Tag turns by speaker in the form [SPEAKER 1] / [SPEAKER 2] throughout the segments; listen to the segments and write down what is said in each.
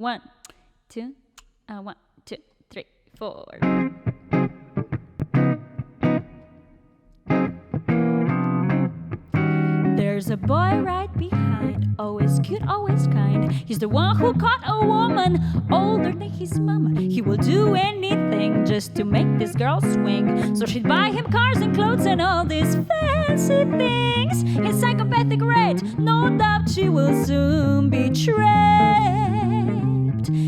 [SPEAKER 1] 1, 2, 1, 2, 3, 4. There's a boy right behind, always cute, always kind. He's the one who caught a woman older than his mama. He will do anything just to make this girl swing. So she'd buy him cars and clothes and all these fancy things. His psychopathic rage, no doubt she will soon be trapped.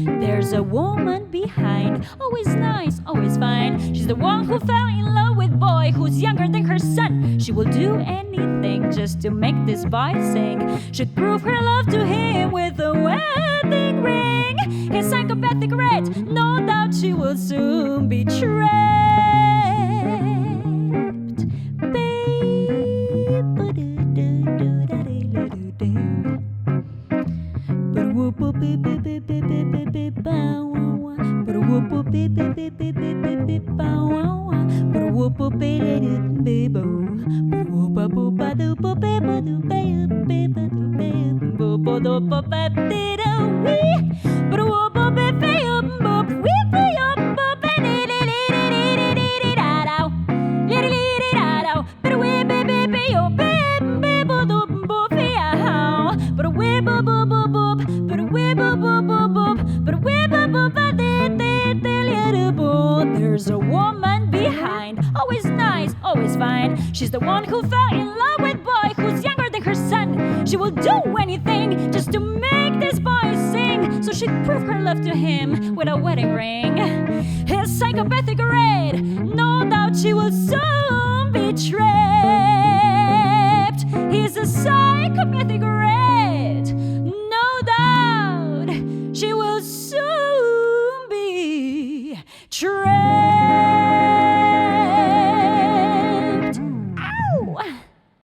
[SPEAKER 1] There's a woman behind, always nice, always fine. She's the one who fell in love with boy who's younger than her son. She will do anything just to make this boy sing. She'd prove her love to him with a wedding ring. His psychopathic rage, no doubt she will soon be trapped. There's a woman behind, always nice, always fine. She's the one who fell in love with boy who's younger than her son. She will do anything just to make this boy sing. So she'd prove her love to him with a wedding ring. His psychopathic rage, no doubt she will soon be trapped. He's a psychopathic rage, no doubt she will soon be trapped.